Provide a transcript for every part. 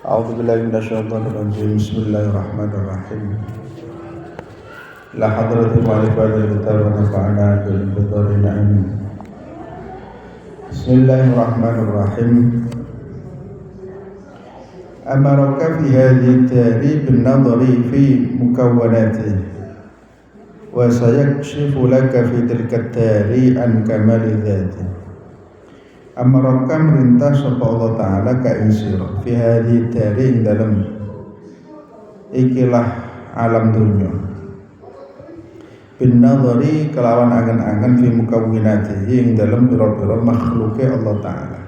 أعوذ بالله من الشيطان الرجيم بسم الله الرحمن الرحيم إلى حضرة المؤلف هذا الكتاب ونفعنا بالبدر آمين. بسم الله الرحمن الرحيم. أمرك في هذه التاريخ بالنظر في مكوناته وسيكشف لك في تلك التاريخ عن كمال ذاته. Amaraka merintah sapa Allah Ta'ala ka ing sira fi hadhi dari dalam ikilah alam dunya bin nadhari kelawan angen-angen fi mukawwinatihi ing dalam pira-pira makhluke Allah Ta'ala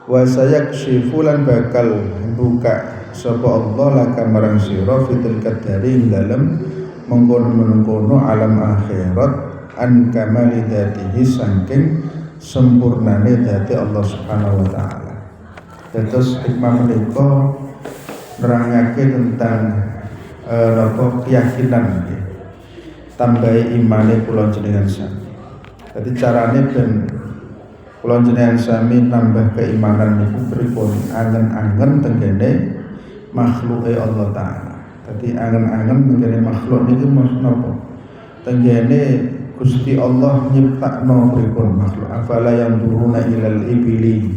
wa sayakshifu lan bakal buka sapa Allah laka marang sira fi tilka dari ing dalam mengkono-mengkono alam akhirat an kamali dzatihi saking sempurnane dadi Allah Subhanahu wa taala. Terus hikmah menika nerangake tentang keyakinan nggih. Tambahi imane kula jenengan sami. Dadi carane ben kula jenengan sami nambah keimanan niku pripun? Angen-angen tenggene makhluke Allah taala. Dadi angen-angen tenggene makhluk niki napa? Tenggene Gusti Allah nyiptakno pripun makhluk. Afala yanzuruna ilal ibili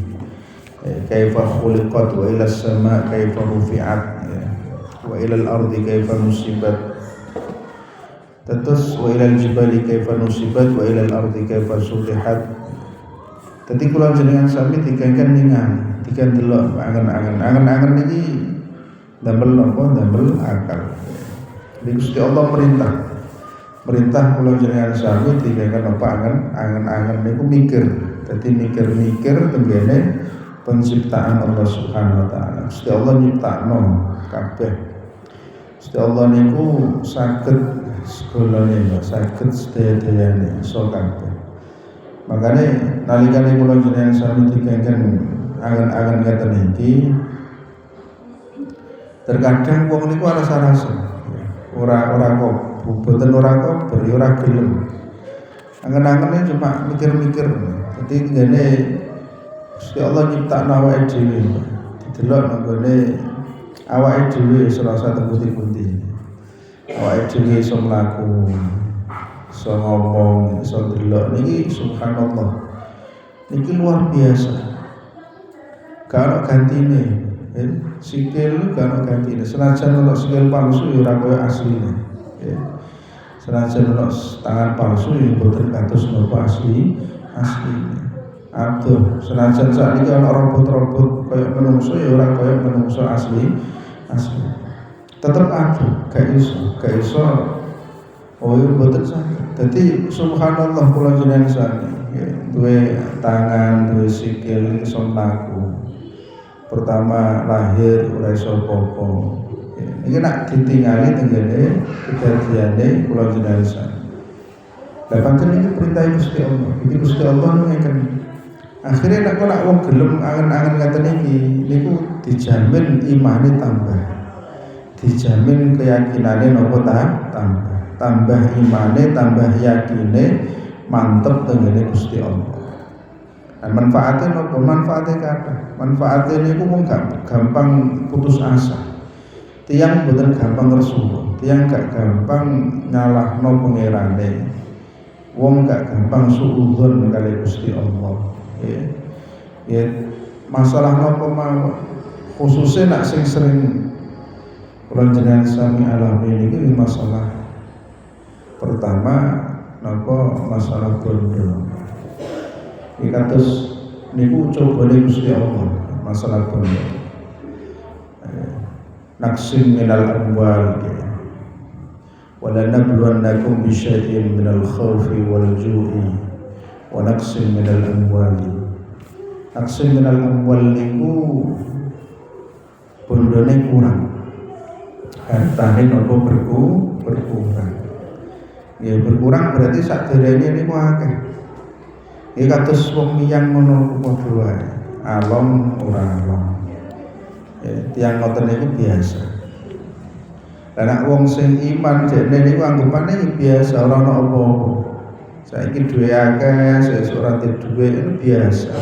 kaifa khuliqat wa ilas sama kaifa rufi'at wa ilal ardi kaifa nusibat. Terus wa ilal jibali kaifa nusibat wa ilal ardi kaifa sutihat. Dadi kula jenengan sami dikengken ningali, dikan delok angen-angen niki damel napa? Damel akal. Jadi Gusti Allah merintah kula jenengan sami dikengken apa angen-angen niku mikir. Dadi mikir-mikir tenggene penciptaan Allah Subhanahu wa taala. Gusti Allah nyiptakno kabeh. Gusti Allah niku saged segalane, saged sedaya-dayane iso kabeh. Makane nalikane kula jenengan sami dikengken angen-angen ngeten iki terkadang wong niku rasa-rasa ora kok boten ora kober ya ora gelem. Angen-angene cuma mikir-mikir. Jadi ngene Gusti Allah nyiptakno awake dhewe. Didelok nang gone awake dhewe serasa temputi-puti. Awake dhewe iso mlaku, iso ngomong, iso delok niki subhanallah. Niki luar biasa. Kalau gantine sikil kalau gantine senajan ono sikil palsu ya ora koyo asline. Senajan ono tangan palsu yang boten kados napa asli. Aduh, senajan sakniki ono robot-robot kaya menungso ya ora kaya menungso asli. Tetep aduh, gak iso. Oh ya boten saged. Dadi subhanallah kula jenengan sami duwe tangan, duwe sikil iso mlaku. Pertama lahir ora iso apa-apa. Ini nak ditingali tenggene kejadiane kula jenengan sami. Lah pancen iki perintah Gusti Allah. Iki Gusti Allah ngeken. Akhire nek wong gelem angen-angen ngaten iki niku dijamin imane tambah. Dijamin keyakinane napa tambah. Tambah imane, tambah yakine mantep tenggene Gusti Allah. Nah, manfaatnya napa? Manfaatnya kathah. Manfaatnya niku wong gampang putus asa. Tiang boten gampang resuh, tiang gak gampang nyalahno pangerane. Wong gak gampang suudzon kali Gusti Allah. Ya masalah napa mawon. Khususnya nak sing sering kula jenengan sami alami niki masalah pertama napa masalah bondo. Iki kados niku cobane Gusti Allah masalah bondo. Naksim minal amwal wala nabluwannakum bisyai'in minal khawfi wal ju'i wa naksim minal amwali. Naksim minal amwal niku bondone kurang, hartane nopo berkurang. Ya berkurang berarti sakderene niku akeh. Iki kados wong miyang ngono padha wae. Alom ora alom. Tiang ngoten niku biasa. Lah nek wong sing iman jekne niku anggapane biasa ora ana apa-apa. Saiki duwe akeh, sesuk ora duwe itu biasa.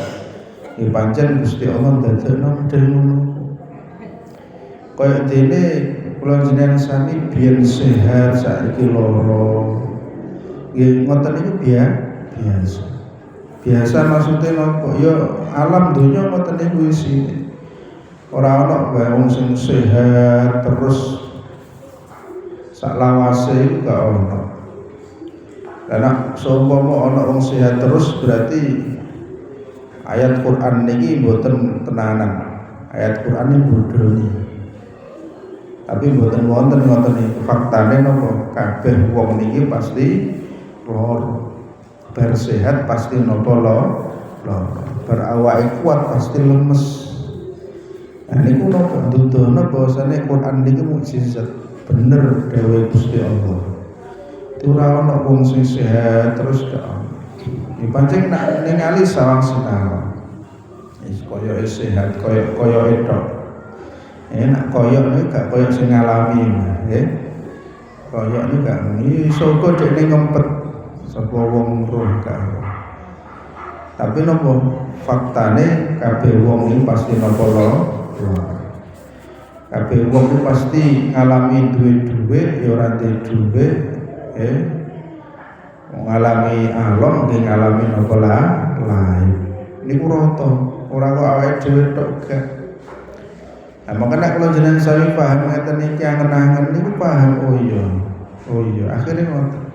Pancen Gusti Allah ndadekno model ngono. Kaya dene kula jenengan sami biyen sehat saiki lara. Nggih ngoten niku biasa. Biasa maksudnya napa? Ya alam donya ngoten niku isine. Ora ana wae wong sing sehat terus sak lawase iku gak ono. Karena seumpama ana wong sehat terus berarti ayat Quran niki mboten tenanan. Ayat Quran ini bodoni. Tapi mboten wonten ngoten niku faktane napa kabeh wong niki pasti lara. Bar sehat pasti napa lara. Bar awake kuat pasti lemes. Nah niku napa dudono bahwasane Quran niki mukjizat bener dawuh Gusti Allah. Ora ana wong sing sehat terus gak ono. Iki pancen nak ningali sawang sinau. Wis koyo sehat koyo edok. Enak koyok ini gak koyok sing ngalami nggih. Koyok ini gak iso kok dekne ngempet sapa wong roh gak. Tapi nopo faktane kabeh wong iki pasti nopo kabeh wong iki pasti ngalami duwe ya ora duwe ngalami alam nggih ngalami nopo lain. Niku rata, ora kok awake dhewe tok gak. Nah, makanya kalau jenengan sami paham ngeten iki angen-angen niku paham oh iya akhirnya ngoten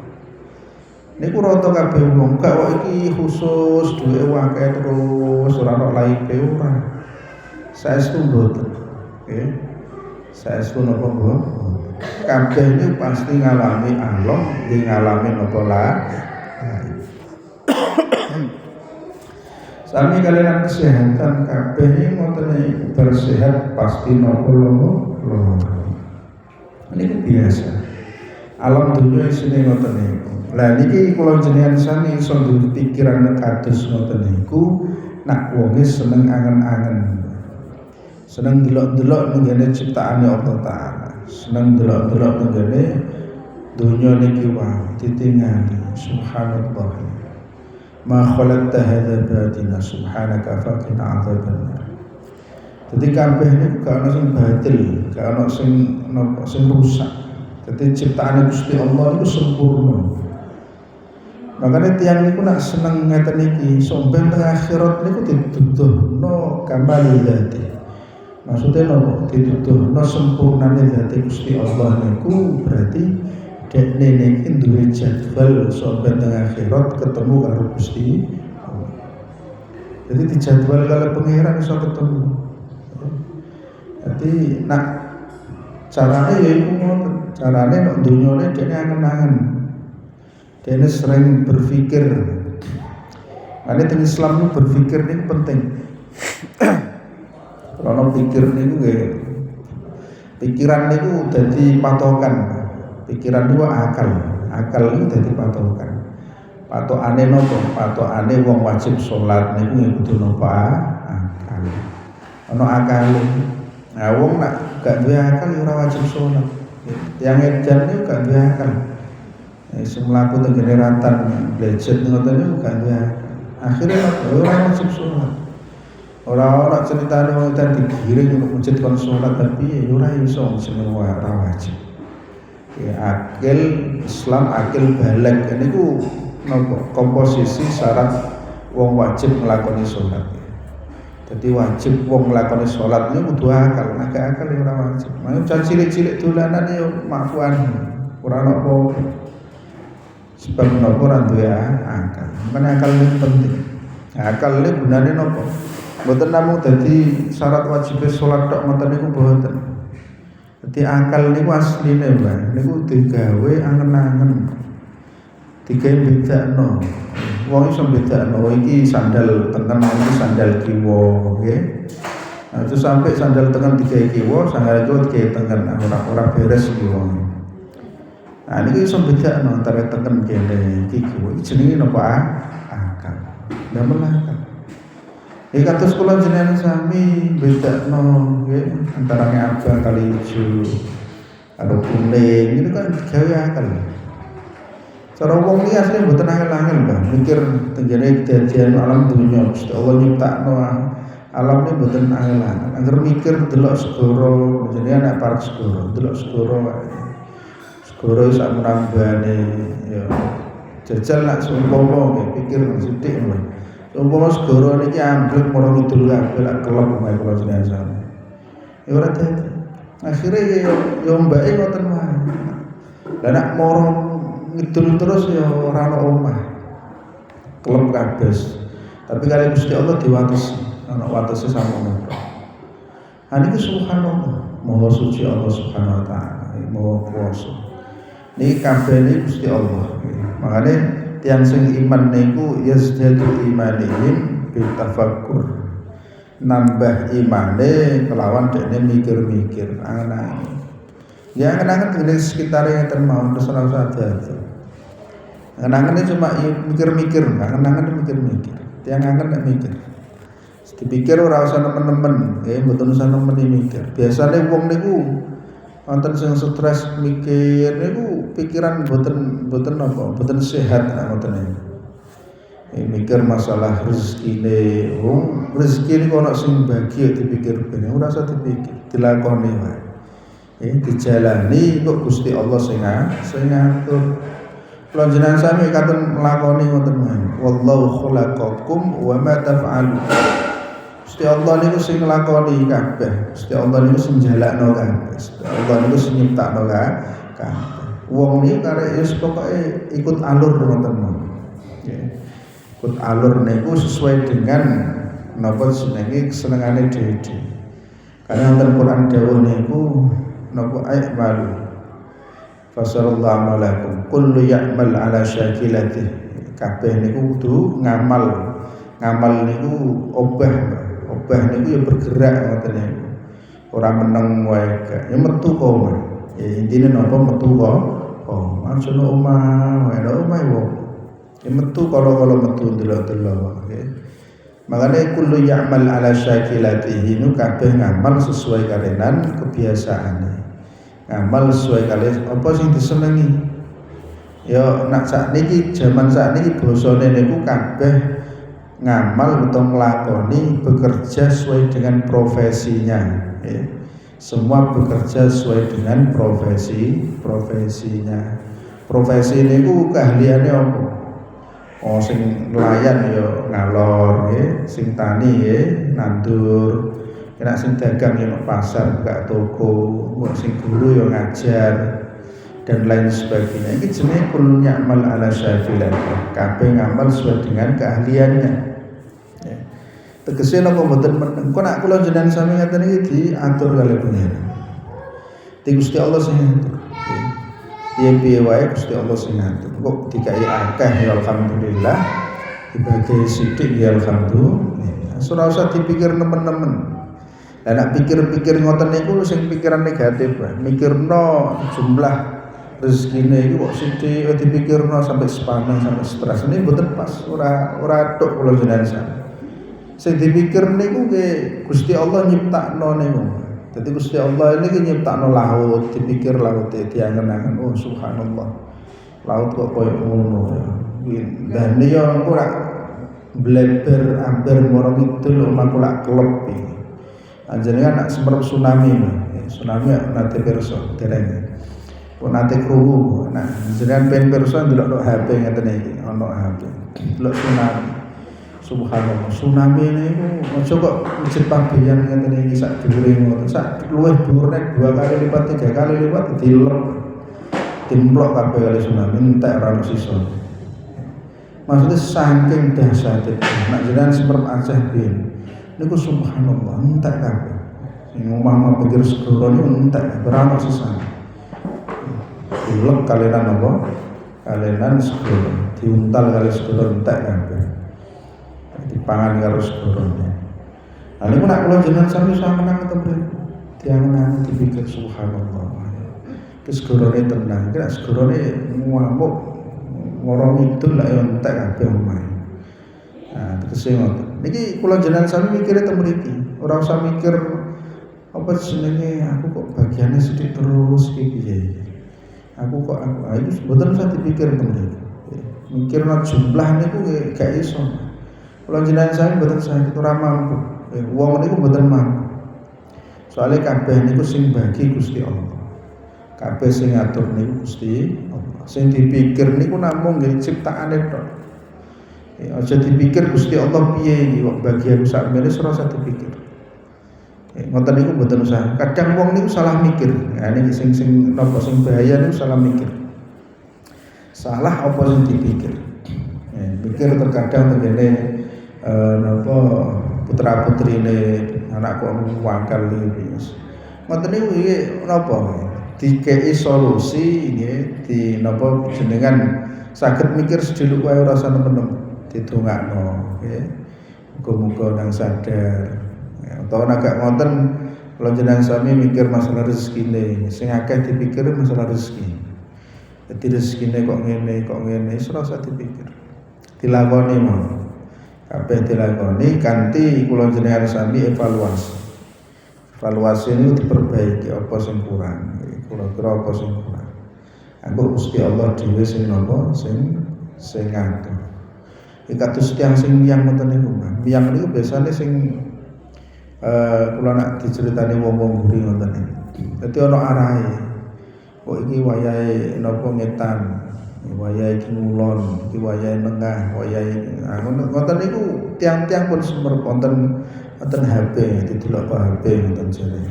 niku rata kabeh wong gak kok iki khusus duwe akeh terus ora ono laipe ora saestu mboten nggih saestu napa mboten kabeh iki pasti ngalami alam nggih ngalami napa sami kalian kesehatan kabeh iki ngoten iki bersehat pasti napa loro. Niku biasa. Alam dunya isine ngoten niku. Lah niki kula jenengan sami iso duwe pikiran kados ngoten niku nak wonge seneng angen-angen. Seneng delok-delok nggene ciptaane Allah Taala. Seneng delok-delok nggene dunya niki wae ditingali subhanallah. Ma khalaqta hadza batina subhanaka faqina adzabannar. Dadi kabeh niku gak ana sing batil, gak ana sing rusak. Dadi ciptaane Gusti Allah niku sempurna. Makanya tiyang niku nak seneng ngeten iki, sampeyan teng akhirat niku dituduhno kamali dzati. Maksudnya nopo? Dituduhno sempurnane dzati Gusti Allah niku berarti dekne niki duwe jadwal sampai teng akhirat ketemu karo Gusti. Jadi dijadwal karo pangeran iso ketemu. Jadi nak carane ya iku ngoten. Carane nek dunyane dekne angen-angen. Dekne sering berpikir. Ane teng Islam itu berpikir niku penting. Kalau pikir niku nggih pikiran niku dadi patokan. Pikiran dua akal itu dadi patokan. Patokane nopo? Patokane wong wajib salat niku kudu nopo akal. Ana akale. Nah wong nak gak duwe akal ya ora wajib salat. Yang edan niku gak duwe akal. Sing mlaku teng generatan belajar ngoten niku gak duwe akal. Akhire ora wajib salat. Ora ceritane wong edan digiring untuk masjid kon salat tapi ora iso jeneng ora wajib. Ya, akil Islam akil balik ini ku komposisi syarat wong wajib nglakoni sholat. Jadi wajib wong nglakoni sholat ini kudu akal, akal ya ora wajib. Mau cilik-cilik dolanan ya makfuan ora apa. Sebab napa ora duwe akal. Makane akal ini penting. Akal ini gunane napa? Mboten namung dadi syarat wajib sholat tok ngoten niku mboten. Jadi akal niku asline Mbak, niku digawe angen-angen. Digawe bedakno. Wong iso bedakno iki sandal tengen iki sandal kiwa, nggih. Nah, itu sampai sandal tengen digawe kiwa, sandal itu digawe tengen ora beres iki wong. Nah, niki iso bedakno antara tengen kene iki kiwa. Iki jenenge napa? Akal. Damel akal. Kados kula jenengan sami bedakno nggih antarane abang kali ijo karo kuning itu kan digawe akal. Cara wong iki asline mboten angel-angel, Mbah. Mikir tenggene kejadian alam dunya Gusti Allah nyiptakno Alam ini mboten angelan. Angger mikir delok segoro, jenenge anak parek segoro, delok segoro wae. Segoro sak menambane ya. Jajal nak seumpama pikir sithik lho. Seumpama segoro niki ambruk mara ngidul kabeh lak kelep omahe kula jenengan. Ya ora dadi. Akhire ya mbake ngoten wae. Lah nak mara ngidul terus ya ora ana omah. Kelep kabeh. Tapi kali Gusti Allah diwatesi. Anak watese sama niki subhanallah, maha suci Allah subhanahu wa ta'ala, maha kuwasa. Niki kabeh niki Gusti Allah. Makane tiyang sing iman niku yazdadu imanihim bitafakkur. Nambah imane kelawan dekne mikir-mikir, angen-angen. Ya angen-angen di sekitar yang termau terus ora usah ati-ati. Angen-angen cuma mikir-mikir, angen-angen mikir-mikir. Tiyang angen nek mikir. Dipikir ora usah nemen-nemen, mboten usah nemen mikir. Biasane wong niku wonten sing stres mikir niku pikiran mboten sehat ngoten niku. Mikir masalah rezekine, wong rezeki niku ana sing bagi dipikir ben ora usah dipikir, dilakoni wae. Dijalani kok Gusti Allah sing ngatur. Kula jenengan sami katon nglakoni ngoten wae. Wallahu khalaqakum wa ma taf'alun. Gusti Allah niku sing nglakoni kabeh. Gusti Allah niku sing jalakno kabeh. Gusti Allah niku sing nyiptakno kabeh. Wong niku karek wis pokoke ikut alur ngoten mawon. Ikut alur niku sesuai dengan napa jenenge kesenengane dhewe. Karena wonten Quran dawuh niku napa ayat malu. Fasallallahu alaikum kullu ya'mal ala syakilatihi. Kabeh niku kudu ngamal. Ngamal niku obah niku ya bergerak ngoten niku. Ora meneng wae gak. Ya metu kok. Ya intine napa metu kok. Oh, maksudna omah, wae omah wong. Ya metu kala-kala metu delok-delok. Makane kullu ya'mal ala syakilatihi nu kabeh ngamal sesuai karenan kebiasaane. Ngamal sesuai kali apa sing disenengi. Ya nak sakniki jaman sakniki basane niku kabeh ngamal atau melakoni bekerja sesuai dengan profesinya. Semua bekerja sesuai dengan profesinya. Profesi niku keahliannya apa? Oh sing nelayan ya ngalor, sing tani nandur. Kena sing dagang ya pasar, buka toko, sing guru ya ngajar dan lain sebagainya. Ini jenenge kullu ya'mal ala syakilatihi. Kabeh ngamal sesuai dengan keahliannya. Tegese napa mboten meneng. Kok nak kula jenengan sami ngaten iki diatur kalih panjenengan. Gusti Allah sing ngatur. Piye wae Gusti Allah sing ngatur. Kok dikai akeh ya alhamdulillah. Dibagi sithik ya alhamdulillah. Ora usah dipikir nemen-nemen. Lah nek pikir-pikir ngoten niku sing pikiran negatif wae. Mikirno jumlah rezekine iku kok sithik dipikirno sampai sepaneng sampai stres. Ini mboten pas. Ora tok kula jenengan sami. Sing dipikir niku ke Gusti Allah nyiptakno niku. Dadi Gusti Allah ini nyiptakno laut, dipikir laut diangen-angen. Oh subhanallah. Laut kok koyo ngono. Dan dia ora bleber hampir moro kidul omahku lak kelep iki. Anjenengan nak semerep tsunami. Tsunami nate pirsa dereng. Kok nate krungu. Nah, jenengan ben pirsa ndelok HP ngeten iki, ana HP. Delok tsunami. Subhanallah, tsunami niku aja kok masjid Pabean ngeten iki sak dhuwure ngoten, sak luwih dhuwur nek 2 kali lipat 3 kali lipat dilep. Dimplok kabeh kali tsunami entek ora ono sisa. Maksudnya saking dahsyate. Nek jenengan semerep Aceh biyen niku subhanallah entek kabeh. Sing omah pinggir segoro niku entek ora ono sisa. Dilep kalenan apa? Kalenan segoro, diuntal kali segoro entek kabeh. Dipangan karo segorone. Lah niku nek kula jenengan sami menang ketemu tiang-tiang dipikir subhanallah. Terus segorone tenang, kira segorone ngamuk ngorong itu lah yang entek kabeh omahe. Nah, tegese ngoten. Niki kula jenengan sami mikire teng mriki. Ora usah mikir apa jenenge aku kok bagiannya sithik terus iki piye. Aku ayo mboten usah dipikir teng mriki. Mikirna jumlah niku gak iso. Kalau jenengan saya mboten saged ora mampu. Wong niku mboten mampu. Soale kabeh niku sing bagi Gusti Allah. Kabeh sing ngatur niku Gusti Allah. Sing dipikir niku namung nggih ciptaane tok. Aja dipikir Gusti Allah piye iki kok bagian sakmene ora usah dipikir. Ngoten niku mboten usah. Kadang wong niku salah mikir. Nah niki sing napa sing bahaya niku salah mikir. Salah apa sing dipikir. Pikir terkadang tengene napa putra-putrine anak kok wakal iki. Ngoten niku iki napa? Dikei solusi nggih di napa jenengan saged mikir sedulur wae ora usah nemen-nemen didongakno nggih. Muga-muga nang sadar. Utawa nek gak ngoten kula jenengan sami mikir masalah rezekine, sing akeh dipikir masalah rezeki. Dadi rezekine kok ngene ora usah dipikir. Dilakoni mawon. Kabeh dilakoni kanthi kula jenengan sami evaluasi. Evaluasi ini diperbaiki apa sing kurang, kira-kira apa sing kurang. Anggo Gusti Allah dhewe sing napa sing ngatur. Iki kados tiyang sing miyang ngoten niku. Miyang niku biasane sing kula nak diceritani wong-wong buri ngoten niku. Dadi ana arahe. Kok iki wayahe napa ngetan, wayahe iki ngulon, iki wayahe nengah, wayahe ngoten niku tiang-tiang pun semer wonten HP, didelok ke HP ngoten jare.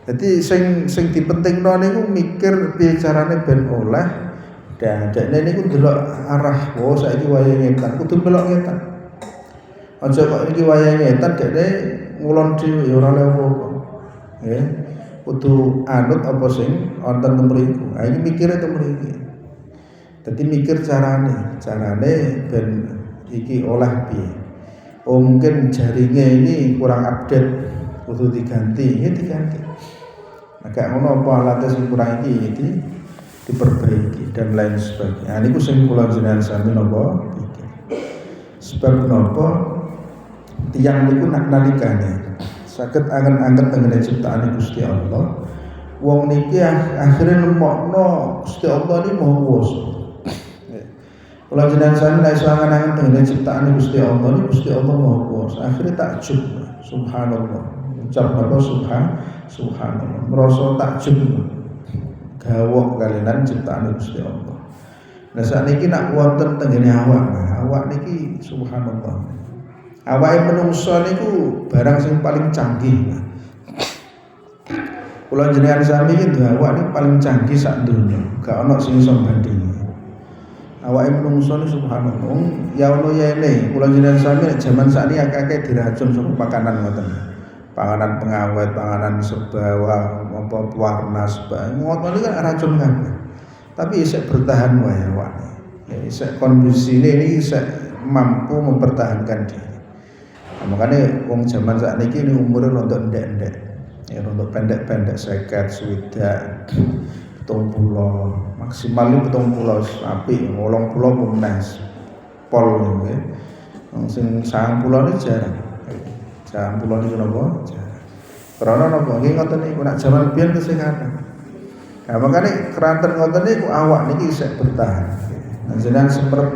Dadi sing dipentingno niku mikir piye carane ben oleh dadekne niku delok arah saiki wayahe ngetan, kudu melok ngetan. Aja kok iki wayahe ngetan dekne ngulon dhewe ya ora lewo-lewo. Nggih. Kudu anut apa sing wonten mriku. Ha iki mikire to mriki. Dadi mikir carane ben iki olah piye. Oh mungkin jaringnya ini kurang update, kudu diganti, ya diganti. Agak ngono apa alatnya sing kurang iki diperbaiki dan lain sebagainya. Ini ku sing kula jenengan sami napa pikir. Sebab napa tiyang niku nak nalikane saged angen-angen tengene ciptaane Gusti Allah. Wong niki akhire nemokno Gusti Allah ini maha kuwasa. Kula jenengan sami nek iso angen-angen tengene ciptaane Gusti Allah ini Gusti Allah maha kuwasa. Akhire takjub, subhanallah. Ucap napa subhanallah. Merasa takjub. Gawok kalinan ciptaane Gusti Allah. Nah sakniki nak wonten tengene awak niki subhanallah. Awake menungso niku barang sing paling canggih. Kula jenengan sami iki awak niku paling canggih sak donya, gak ana sing iso bandingi. Awake menungso niku subhanallah. Ya ono yene, kula jenengan sami nek jaman sakniki akeh-akeh diracun saka pakanan ngoten. Panganan pengawet, panganan serba apa warna serba. Ngoten iki kan racun kabeh. Tapi isih bertahan wae awake. Ya isih kondisine ini isih mampu mempertahankan diri. Nah, makanya wong jaman sakniki ini umure rontok ndek-ndek. Ya rontok pendek-pendek 50, swidak, 70, maksimal 70 apik, 80 pemenas. Pol nggih. Sing 90 ini jarang. 90 niku napa? Jarang. Karena napa nggih ngoten niku nek jaman biyen kesehatan. Nah, makanya keranten ngoten niku awak niki isih bertahan. Nah, jenengan semerep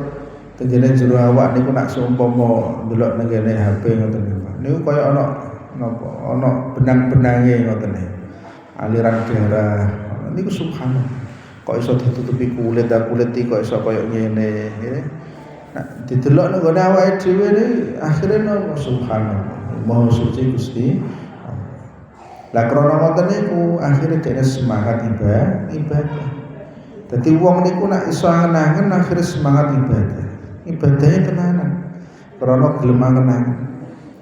tengene jero awak niku nak seumpama ndelok nang kene HP ngoten niku. Niku kaya ana napa? Ana benang-benange ngoten niku. Aliran darah. Niku subhanallah. Kok iso ditutupi kulit iki kok iso kaya ngene, nggih. Nah, didelok nang gone awake dhewe iki akhire napa subhanallah. Maha suci Gusti. Lah krana ngoten niku akhire dene semangat ibadah. Dadi wong niku nak iso angen-angen akhire semangat ibadah. Ibadahnya tenanan krana gelem angen-angen.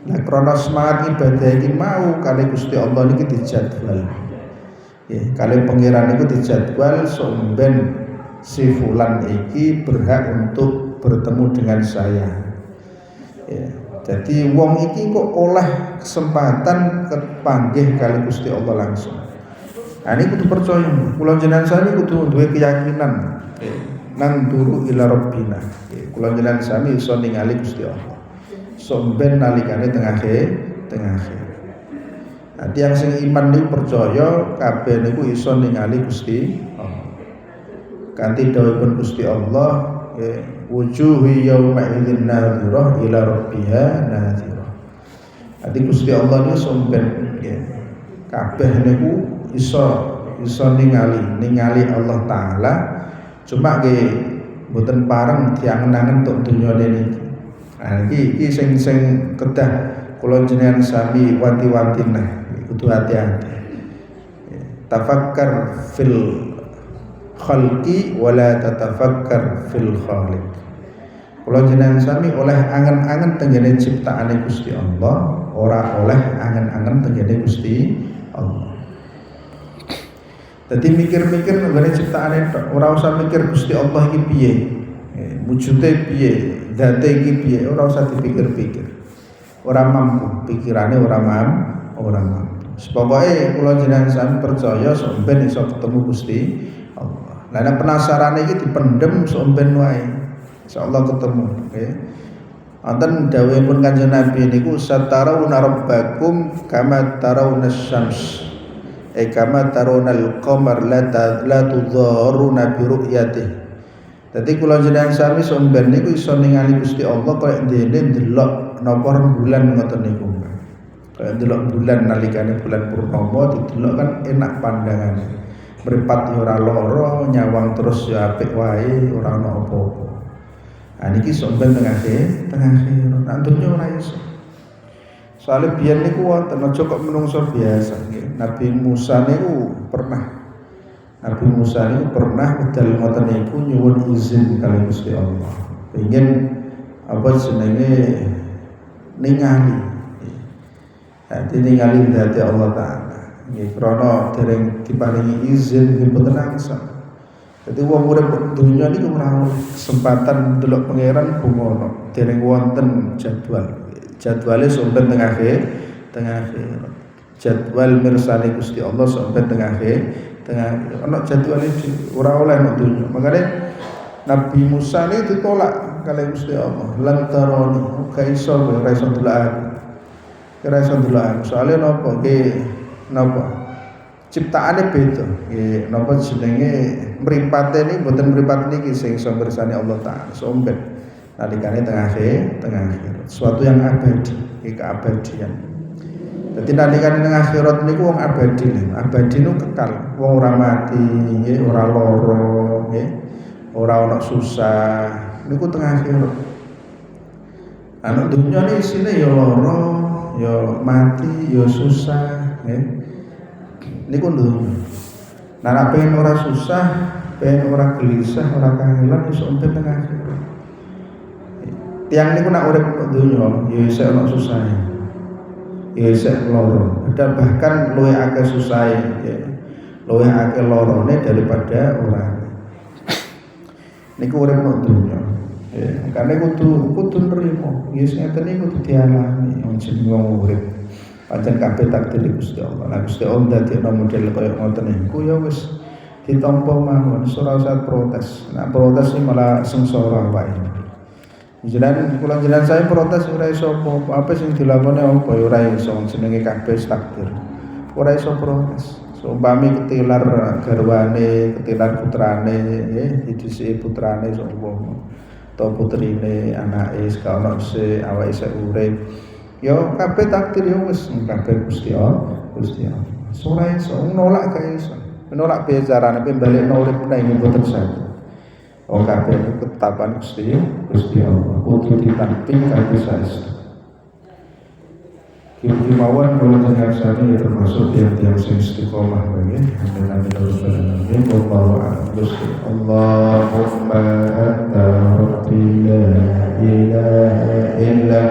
Nah krana semangat ibadah iki mau kali Gusti Allah niki dijadwal. Ya, kali pangeran niku dijadwal somben si fulan iki berhak untuk bertemu dengan saya. Ya, jadi wong iki kok oleh kesempatan kepanggih kali Gusti Allah langsung. Nah ini kudu percaya. Kula jenengan sami kudu duwe keyakinan. Nang turu ila rabbina. Kula jenengan sami iso ningali Gusti Allah. Somben nalikane tengah-tengah. Nah, tiyang sing iman niku percaya kabeh niku iso ningali Gusti Allah. Kanthi dawuhipun Gusti Allah, wujuhu yauma idzin nadhirah ila rabbiha nadhirah. Ati Gusti Allah niku somben nggih. Kabeh niku iso ningali Allah taala. Cuma nggih mboten pareng diangen-angen tok dunyane niki. Nah iki sing kedah kula jenengan sami wanti-wantina kudu hati-hati. Tafakkar fil khalqi wala tatafakkar fil khaliq. Kula jenengan sami oleh angen-angen tenggene ciptaane Gusti Allah, ora oleh angen-angen tenggene Gusti Allah. Dadi mikir-mikir tenggene ciptaane tok, ora usah mikir Gusti Allah iki piye. Wujude piye, zate iki piye, ora usah dipikir-pikir. Ora mampu, pikirane ora mampu. Pokoke kula jenengan sami percaya sampeyan iso ketemu Gusti Allah. Lah nek penasarane iki dipendem sampeyan wae. Insyaallah ketemu, nggih. Wonten dawuhipun Kanjeng Nabi niku satarawna rabbakum kama tarawna syams. Kama tarawna al-qamar la tudharuna bi ru'yatihi. Dadi kula jenengan sami sampeyan niku iso ningali Gusti Allah kaya dene ndelok napa rembulan ngoten niku. Kaya ndelok bulan nalikane bulan purnama didelok kan enak pandangane. Mripat ya ora lara, nyawang terus ya apik wae, ora ana apa-apa. Nah niki sampeyan tengah nek donya ora iso. Soale biyen niku wonten aja kok menungso biasa nggih. Nabi Musa niku pernah wedal ngoten niku nyuwun izin kali Gusti Allah. Pengen apa jenenge ningali. Dadi ningali dadi Allah taala. Nggih krana dereng diparingi izin nggih boten langsung. Dadi wong urip donya niku ora kesempatan delok pangeran bungono, dereng wonten jadwale sampeyan tengah jadwal mirsani Gusti Allah sampeyan tengah ana jadwale ora oleh nek donya. Makane Nabi Musa ini ditolak kali Gusti Allah. Lan taroni, ora iso delok aku. Ora iso delok aku. Soale napa? Napa? Ciptaane beda. Nggih, napa jenenge mripate niki mboten mripat niki sing iso mirsani Allah taala. Sampeyan nalikane tengah akhirat. Suatu yang abadi, keabadian. Dadi nalikane tengah akhirat niku wong abadi lho. Abadi niku kekal. Wong ora mati, nggih, ora lara, nggih. Ora ana susah. Niku tengah akhirat. Ana dunya iki isine ya lara, ya mati, ya susah, nggih. Niku dunya. Nah nek pengen ora susah, pengen ora gelisah, ora kangelan iso enten tengah akhirat. Tiang niku nek urip dunya ya isih ana susahe. Ya isih lara. Dan bahkan luwih akeh susahe, ya. Luwih akeh larane daripada orane. Niku urip dunya. Ya, makane kudu nrimo. Ya sing ngeten niku kudu dialami wong jeneng wong urip. Pancen kabeh takdir Gusti Allah. Lah Gusti Allah dadekno model kaya ngoten niku ya wis ditampa mawon, ora usah protes. Nek protes iki malah sengsara wae. Kula jenengan saya protes ora iso apa sing dilakoni apa ya ora iso jenenge kabeh takdir. Ora iso protes. Umpami ketilar garwane, ketilar putrane, nggih, didhisiki putrane sapa atau putrine, anake sekono se awake isih urip. Ya kabeh takdir ya wis kabeh Gusti Allah. Ora iso nolak gak iso. Menolak piye carane balekno urip nang mboten saged. Kabeh ketetapan Gusti Allah kudu ditamping kanthi saestu. Kini mawon kula jenengan sami ya termasuk tiang-tiang sing istiqomah wae. Amin. Wallahu a'lam. Allahumma anta rabbi la ilaha illa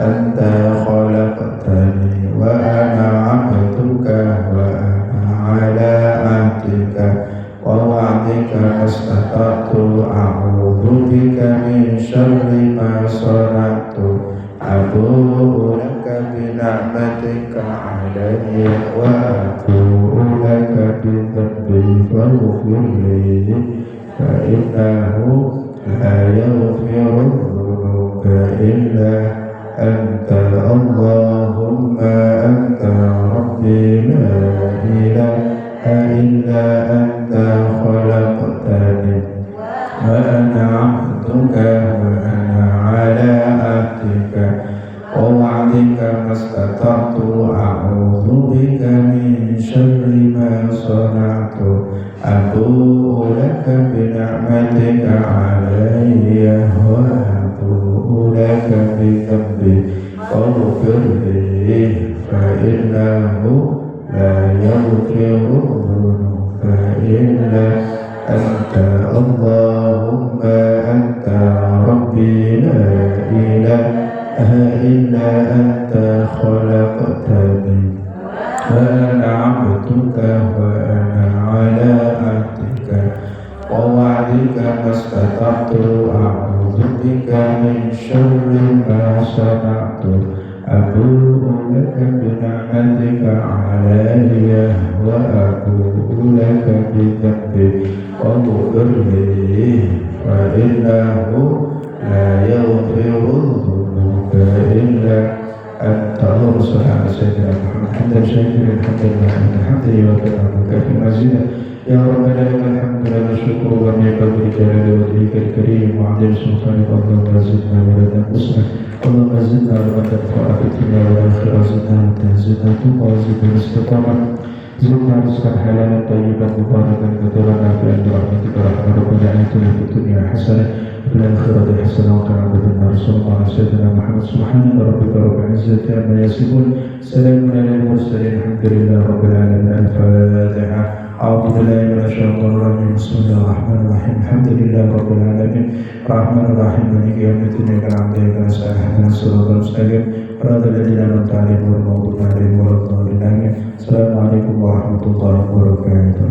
anta khalaqtani wa ana 'abduka wa ana 'ala 'ahdika wa wa'dika mastata'tu a'udzu bika min syarri ma sana'tu. Abu'u laka bina'matika alayya wa atu'u laka bidhanbi faghfirli fa innahu la yaghfiru dhunuba illa anta. Allahumma anta rabbi la ilaha illa anta khalaqtani wa ana 'abduka wa ana 'ala 'ahdika wa wa'dika mastata'tu صنعت أبوء لك بنعمتك علي وأبوء لك بذنبي فاغفر لي فإنه لا يغفر الذنوب إلا أنت اللهم أنت ربي لا إله إلا أنت خلقتني وأنا عبدك وأنا على عهدك ووعدك ما استطعت أعوذ بك من شر ما صنعت أبوء لك بنعمتك علي وأبوء لك بذنبي فاغفر لي فإنه لا يغفر الذنوب إلا أنت. اللهم صل على سيدنا محمد حمدا شاكرا حمدا لله حمدا يوافق كافي مزيدا يا ربنا لك الحمد لك الشكر وجميع قدر جلال وجهك الكريم وعظيم سلطانك. اللهم زدنا ولا تنقصنا اللهم زدنا ولا تنفع في الدنيا والآخرة زدنا وتنزدنا توبة وزدنا استقامة زدنا رزقا حلالا طيبا مباركا كثيرا نافعا برحمتك رحمة ربنا آتنا في الدنيا حسنة وفي الآخرة حسنة وقنا عذاب النار. صلى الله على سيدنا محمد سبحان ربك رب العزة عما يصفون سلام على المرسلين الحمد لله رب العالمين. الفاتحة. أعوذ بالله من الشيطان الرجيم بسم الله الرحمن الرحيم الحمد لله رب العالمين الرحمن الرحيم مالك يوم الدين إياك نعبد وإياك نستعين اهدنا الصراط المستقيم صراط الذين أنعمت عليهم غير المغضوب عليهم ولا الضالين آمين. السلام عليكم ورحمة الله وبركاته.